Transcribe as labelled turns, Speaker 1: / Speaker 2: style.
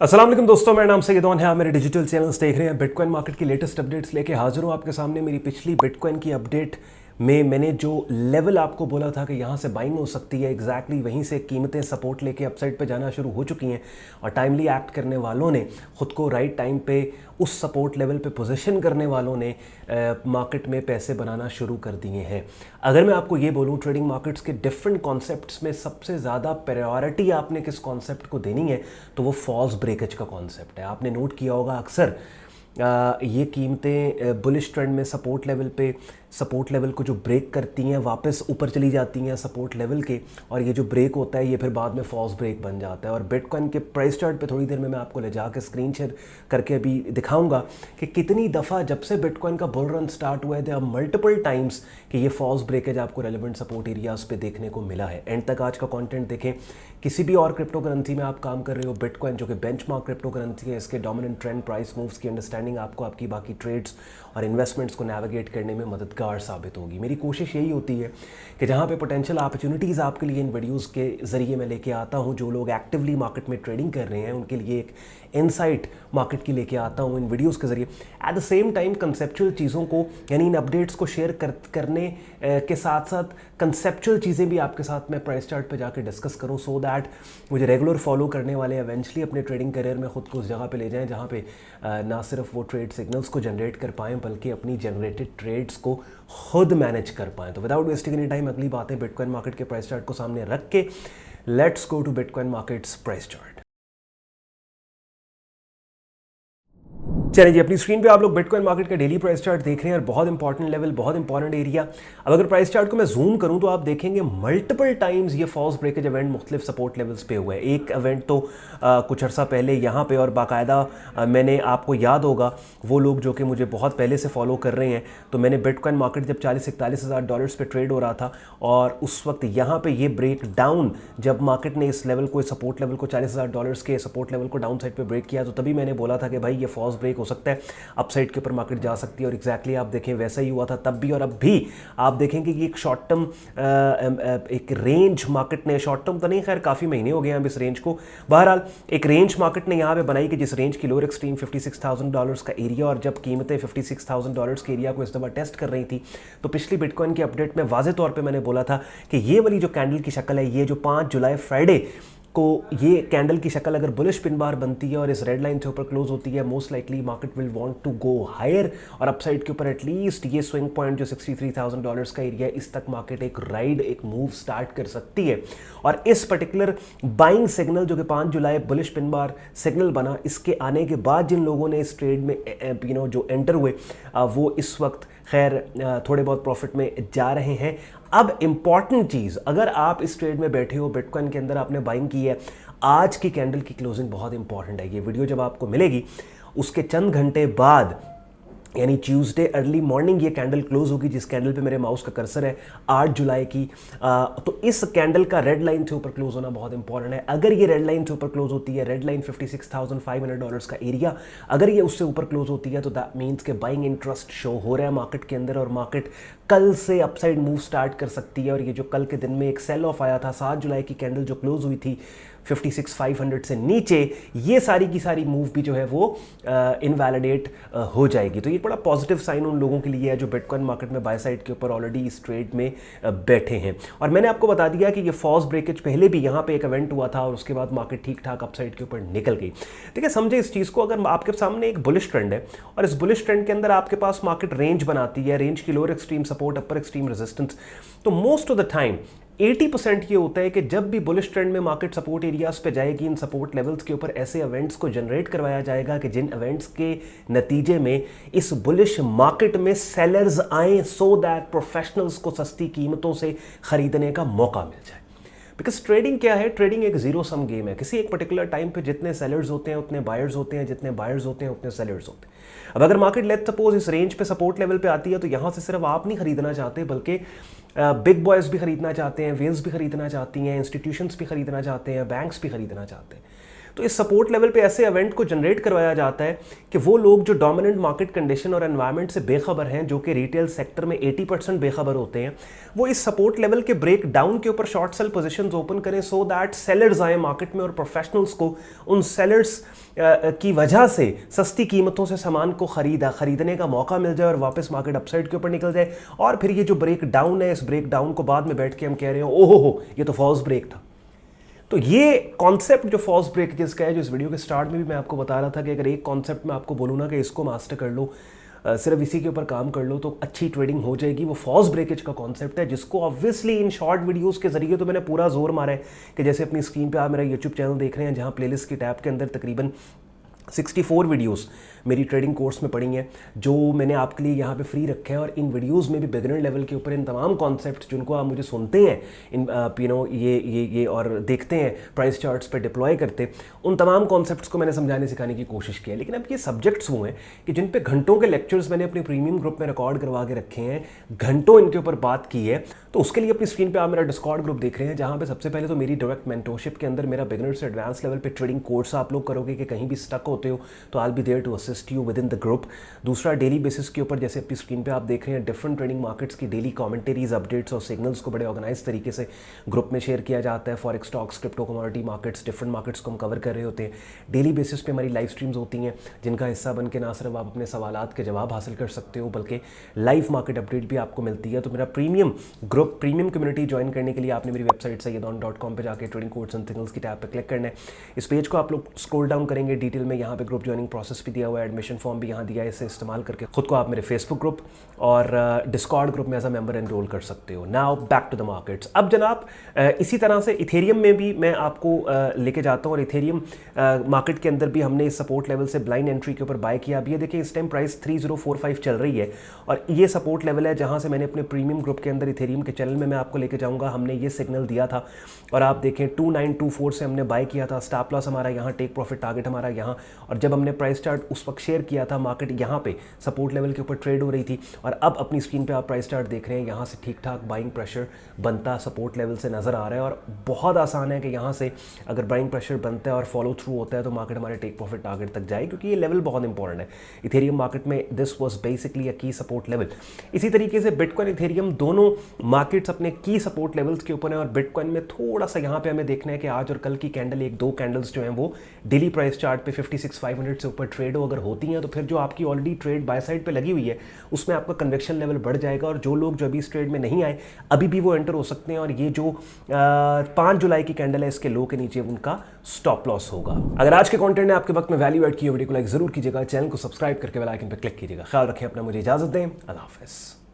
Speaker 1: अस्सलाम वालेकुम दोस्तों, मेरा नाम सैयद है। आप मेरे डिजिटल चैनल्स देख रहे हैं। बिटकॉइन मार्केट की लेटेस्ट अपडेट्स लेके हाजिर हूँ आपके सामने। मेरी पिछली बिटकॉइन की अपडेट में मैंने जो लेवल आपको बोला था कि यहाँ से बाइंग हो सकती है, एग्जैक्टली वहीं से कीमतें सपोर्ट लेके अपसाइड पे जाना शुरू हो चुकी हैं और टाइमली एक्ट करने वालों ने खुद को राइट टाइम पे उस सपोर्ट लेवल पे पोजीशन करने वालों ने मार्केट में पैसे बनाना शुरू कर दिए हैं। अगर मैं आपको ये बोलूँ, ट्रेडिंग मार्केट्स के डिफरेंट कॉन्सेप्ट्स में सबसे ज़्यादा प्रायोरिटी आपने किस कॉन्सेप्ट को देनी है, तो वो फॉल्स ब्रेकेज का कॉन्सेप्ट है। आपने नोट किया होगा अक्सर ये कीमतें बुलिश ट्रेंड में सपोर्ट लेवल को जो ब्रेक करती हैं वापस ऊपर चली जाती हैं सपोर्ट लेवल के, और ये जो ब्रेक होता है ये फिर बाद में फॉल्स ब्रेक बन जाता है। और बिटकॉइन के प्राइस चार्ट पे थोड़ी देर में मैं आपको ले जाकर स्क्रीन शेयर करके अभी दिखाऊंगा कि कितनी दफ़ा जब से बिटकॉइन का बुल रन स्टार्ट हुआ है थे, अब मल्टीपल टाइम्स कि ये फॉल्स ब्रेकेज आपको रेलिवेंट सपोर्ट एरियाज पे देखने को मिला है। एंड तक आज का कंटेंट देखें। किसी भी और क्रिप्टो करेंसी में आप काम कर रहे हो, बिटकॉइन जो कि बेंचमार्क क्रिप्टो करेंसी है, इसके डोमिनेंट ट्रेंड प्राइस मूव्स की अंडरस्टैंडिंग आपको आपकी बाकी ट्रेड्स और इन्वेस्टमेंट्स को नेविगेट करने में मददगार साबित होगी। मेरी कोशिश यही होती है कि जहाँ पे पोटेंशियल अपॉर्चुनिटीज़ आपके लिए इन वीडियोस के ज़रिए मैं लेके आता हूँ, जो लोग एक्टिवली मार्केट में ट्रेडिंग कर रहे हैं उनके लिए एक इनसाइट मार्केट की लेके आता हूँ इन वीडियोस के ज़रिए। At the same time conceptual चीज़ों को, यानी इन अपडेट्स को शेयर करने के साथ साथ कंसेप्चुअल चीज़ें भी आपके साथ मैं प्राइस चार्ट पे जाके डिस्कस करूँ, सो दैट मुझे रेगुलर फॉलो करने वाले एवेंचुअली अपने ट्रेडिंग करियर में खुद को उस जगह पे ले जाएं जहाँ पे ना सिर्फ वो ट्रेड सिग्नल्स को जनरेट कर पाएँ बल्कि अपनी जनरेटेड ट्रेड्स को खुद मैनेज कर पाएँ। तो विदाउट वेस्टिंग एनी टाइम अगली बातें बिटकॉइन मार्केट के प्राइस चार्ट को सामने रख के let's go to bitcoin markets price chart. चलिए जी, अपनी स्क्रीन पे आप लोग बिटकॉइन मार्केट का डेली प्राइस चार्ट देख रहे हैं और बहुत इंपॉर्टेंट लेवल, बहुत इंपॉर्टेंट एरिया। अब अगर प्राइस चार्ट को मैं जूम करूं तो आप देखेंगे मल्टीपल टाइम्स ये फॉल्स ब्रेकेज इवेंट मुख्तलिफ सपोर्ट लेवल्स पे हुआ है। एक इवेंट तो कुछ अर्सा पहले यहाँ पे, और बाकायदा मैंने, आपको याद होगा वो लोग जो कि मुझे बहुत पहले से फॉलो कर रहे हैं, तो मैंने बिटकॉइन मार्केट जब 40-41 हज़ार डॉलर्स पे ट्रेड हो रहा था और उस वक्त यहाँ पे ये ब्रेक डाउन, जब मार्केट ने इस लेवल को, सपोर्ट लेवल को, 40,000 डॉलर्स के सपोर्ट लेवल को डाउन साइड पे ब्रेक किया, तो तभी मैंने बोला था कि भाई ये फॉल्स ब्रेक हो सकता है, अपसाइड के ऊपर मार्केट जा सकती है। और एग्जैक्टली आप देखें वैसा ही हुआ था तब भी और अब भी। आप देखेंगे कि एक शॉर्ट टर्म एक रेंज मार्केट ने, शॉर्ट टर्म तो नहीं, खैर काफ़ी महीने हो गए हैं अब इस रेंज को, बहरहाल एक रेंज मार्केट ने यहाँ पे बनाई कि जिस रेंज की लोअर एक्सट्रीम 56,000 डॉलर्स का एरिया, और जब कीमतें 56,000 डॉलर्स के एरिया को इस दफ़ा टेस्ट कर रही थी तो पिछली बिटकॉइन की अपडेट में वाज़े तौर पर मैंने बोला था कि ये वाली जो कैंडल की शक्ल है, ये जो 5 जुलाई फ्राइडे को ये कैंडल की शक्ल अगर बुलिश पिन बार बनती है और इस रेड लाइन से ऊपर क्लोज होती है, most likely market will want to go higher और अपसाइड के ऊपर एटलीस्ट ये स्विंग पॉइंट जो 63,000 डॉलर्स का एरिया है, इस तक मार्केट एक राइड, एक मूव स्टार्ट कर सकती है। और इस पर्टिकुलर बाइंग सिग्नल जो कि 5 जुलाई बुलिश पिन बार सिग्नल बना, इसके आने के बाद जिन लोगों ने इस ट्रेड में जो एंटर हुए वो इस वक्त खैर थोड़े बहुत प्रॉफिट में जा रहे हैं। अब इंपॉर्टेंट चीज़, अगर आप इस ट्रेड में बैठे हो, बिटकॉइन के अंदर आपने बाइंग की है, आज की कैंडल की क्लोजिंग बहुत इंपॉर्टेंट है। ये वीडियो जब आपको मिलेगी उसके चंद घंटे बाद, यानी ट्यूसडे अर्ली मॉर्निंग ये कैंडल क्लोज होगी, जिस कैंडल पे मेरे माउस का कर्सर है, 8 जुलाई की। तो इस कैंडल का रेड लाइन से ऊपर क्लोज होना बहुत इंपॉर्टेंट है। अगर ये रेड लाइन से ऊपर क्लोज होती है, रेड लाइन 56,500 डॉलर्स का एरिया, अगर ये उससे ऊपर क्लोज होती है तो दैट मीन्स के बाइंग इंटरेस्ट शो हो रहा है मार्केट के अंदर और मार्केट कल से अपसाइड मूव स्टार्ट कर सकती है। और ये जो कल के दिन में एक सेल ऑफ आया था, 7 जुलाई की कैंडल जो क्लोज हुई थी 56,500 से नीचे, ये सारी की सारी मूव भी जो है वो इनवैलिडेट हो जाएगी। तो ये बड़ा पॉजिटिव साइन उन लोगों के लिए है जो बिटकॉइन मार्केट में बाय साइड के ऊपर ऑलरेडी इस ट्रेड में बैठे हैं। और मैंने आपको बता दिया कि ये फॉल्स ब्रेकेज पहले भी यहाँ पे एक इवेंट हुआ था और उसके बाद मार्केट ठीक ठाक अपसाइड के ऊपर निकल गई। ठीक है, समझे इस चीज़ को। अगर आपके सामने एक बुलिश ट्रेंड है और इस बुलिश ट्रेंड के अंदर आपके पास मार्केट रेंज बनाती है, रेंज की लोअर एक्सट्रीम सपोर्ट, अपर एक्सट्रीम रेजिस्टेंस, तो मोस्ट ऑफ द टाइम 80% ये होता है कि जब भी बुलिश ट्रेंड में मार्केट सपोर्ट एरियाज पे जाएगी, इन सपोर्ट लेवल्स के ऊपर ऐसे इवेंट्स को जनरेट करवाया जाएगा कि जिन इवेंट्स के नतीजे में इस बुलिश मार्केट में सेलर्स आए, सो दैट प्रोफेशनल्स को सस्ती कीमतों से खरीदने का मौका मिल जाए। बिकॉज ट्रेडिंग क्या है? ट्रेडिंग एक जीरो सम गेम है। किसी एक पर्टिकुलर टाइम पे जितने सेलर्स होते हैं उतने बायर्स होते हैं, जितने बायर्स होते हैं उतने सेलर्स होते हैं। अब अगर मार्केट लेट्स सपोज इस रेंज पे सपोर्ट लेवल पे आती है तो यहाँ से सिर्फ आप नहीं खरीदना चाहते बल्कि बिग बॉयज़ भी खरीदना चाहते हैं, वेल्स भी खरीदना चाहती हैं, इंस्टीट्यूशंस भी खरीदना चाहते हैं, बैंक्स भी खरीदना चाहते हैं। तो इस सपोर्ट लेवल पे ऐसे इवेंट को जनरेट करवाया जाता है कि वो लोग जो डोमिनेंट मार्केट कंडीशन और एनवायरनमेंट से बेखबर हैं, जो कि रिटेल सेक्टर में 80% बेखबर होते हैं, वो इस सपोर्ट लेवल के ब्रेक डाउन के ऊपर शॉर्ट सेल पोजीशंस ओपन करें सो दैट सेलर्स आए मार्केट में और प्रोफेशनल्स को उन सेलर्स की वजह से सस्ती कीमतों से सामान को खरीदने का मौका मिल जाए और वापस मार्केट अपसाइड के ऊपर निकल जाए। और फिर ये जो ब्रेक डाउन है, इस ब्रेक डाउन को बाद में बैठ के हम कह रहे हो ओहो हो ये तो फॉल्स ब्रेक था। तो ये कॉन्सेप्ट जो फॉल्स ब्रेक जिसका है, जो इस वीडियो के स्टार्ट में भी मैं आपको बता रहा था कि अगर एक कॉन्सेप्ट में आपको बोलूँ ना कि इसको मास्टर कर लो, सिर्फ इसी के ऊपर काम कर लो तो अच्छी ट्रेडिंग हो जाएगी, वो फॉल्स ब्रेकेज का कॉन्सेप्ट है, जिसको ऑब्वियसली इन शॉर्ट वीडियोस के जरिए तो मैंने पूरा जोर मारा है कि जैसे अपनी स्क्रीन पे आप मेरा यूट्यूब चैनल देख रहे हैं, जहाँ प्लेलिस्ट की टैब के अंदर तकरीबन 64 वीडियोस मेरी ट्रेडिंग कोर्स में पड़ी हैं, जो मैंने आपके लिए यहाँ पे फ्री रखे हैं। और इन वीडियोस में भी बिगिनर लेवल के ऊपर इन तमाम कॉन्सेप्ट्स जिनको आप मुझे सुनते हैं, इन ये और देखते हैं प्राइस चार्ट्स पे डिप्लॉय करते, उन तमाम कॉन्सेप्ट्स को मैंने समझाने सिखाने की कोशिश की है। लेकिन अब ये सब्जेक्ट्स वो हैं कि जिन पे घंटों के लेक्चर्स मैंने अपने प्रीमियम ग्रुप में रिकॉर्ड करवा के रखे हैं, घंटों इनके ऊपर बात की है। तो उसके लिए अपनी स्क्रीन पर आप मेरा डिस्कॉर्ड ग्रुप देख रहे हैं, जहाँ पर सबसे पहले तो मेरी डायरेक्ट मेंटरशिप के अंदर मेरा बिगिनर से एडवांस लेवल पर ट्रेडिंग कोर्स आप लोग करोगे कि कहीं भी स्टक होते हो तो I will be there to assist you with in the group. दूसरा, डेली बेसिस के ऊपर जैसे अपनी स्क्रीन पे आप देख रहे हैं, डिफरेंट ट्रेडिंग मार्केट्स की डेली कमेंटरीज, अपडेट्स और सिग्नल्स को बड़े ऑर्गेनाइज तरीके से ग्रुप में शेयर किया जाता है। Forex, stocks, crypto, commodity markets, different markets को हम कवर कर रहे होते हैं। डेली बेसिस पे हमारी लाइव स्ट्रीम्स होती हैं, जिनका हिस्सा बन के ना सिर्फ आप अपने सवालात के जवाब हासिल कर सकते हो, बल्कि लाइव मार्केट अपडेट भी आपको मिलती है। तो मेरा premium group, premium community join करने के लिए आपने मेरी वेबसाइट sayyedon.com पे जाकर ट्रेडिंग कोर्स एंड सिग्नल्स की टैब पर क्लिक करना है। इस पेज को आप लोग स्क्रॉल डाउन करेंगे, डिटेल में यहाँ पे ग्रुप ज्वाइनिंग प्रोसेस भी दिया हुआ है, एडमिशन फॉर्म भी यहाँ दिया है। इसे इस्तेमाल करके खुद को आप मेरे फेसबुक ग्रुप और डिस्कॉर्ड ग्रुप में एज अ मेंबर एनरोल कर सकते हो। Now back to the markets. अब जनाब इसी तरह से इथेरियम में भी मैं आपको लेके जाता हूँ, और इथेरियम मार्केट के अंदर भी हमने इस सपोर्ट लेवल से ब्लाइंड एंट्री के ऊपर बाय किया। अब ये देखिए इस टाइम प्राइस 3045 चल रही है, और ये सपोर्ट लेवल है जहाँ से मैंने अपने प्रीमियम ग्रुप के अंदर इथेरियम के चैनल में मैं आपको लेके जाऊँगा, हमने ये सिग्नल दिया था। और आप देखें 2924 से हमने बाय किया था, स्टॉप लॉस हमारा यहाँ, टेक प्रॉफिट टारगेट हमारा यहाँ। और जब हमने प्राइस चार्ट उस वक्त शेयर किया था, मार्केट यहाँ पे सपोर्ट लेवल के ऊपर ट्रेड हो रही थी, और अब अपनी स्क्रीन पे आप प्राइस चार्ट देख रहे हैं, यहाँ से ठीक ठाक बाइंग प्रेशर बनता सपोर्ट लेवल से नज़र आ रहा है। और बहुत आसान है कि यहाँ से अगर बाइंग प्रेशर बनता है और फॉलो थ्रू होता है तो मार्केट हमारे टेक प्रॉफिट टारगेट तक जाए, क्योंकि ये लेवल बहुत इंपॉर्टेंट है इथेरियम मार्केट में। दिस वाज बेसिकली अ की सपोर्ट लेवल। इसी तरीके से बिटकॉइन, इथेरियम दोनों मार्केट्स अपने की सपोर्ट लेवल्स के ऊपर हैं, और बिटकॉइन में थोड़ा सा यहाँ पे हमें देखना है कि आज और कल की कैंडल, एक दो कैंडल्स जो हैं वो डेली प्राइस चार्ट पे 56,500 से ऊपर ट्रेड हो अगर होती हैं, तो फिर जो आपकी ऑलरेडी ट्रेड बाय साइड पे लगी हुई है उसमें आपका कन्वेक्शन लेवल बढ़ जाएगा। और जो लोग जो अभी इस ट्रेड में नहीं आए, अभी भी वो एंटर हो सकते हैं। और ये जो 5 जुलाई की कैंडल है, इसके लो के नीचे उनका स्टॉप लॉस होगा। अगर आज के कंटेंट ने आपके वक्त में वैल्यू ऐड की, वीडियो को लाइक जरूर कीजिएगा, चैनल को सब्सक्राइब करके बेल आइकन पर क्लिक कीजिएगा। ख्याल रखें अपना, मुझे इजाजत दें, अल्लाह हाफिज़।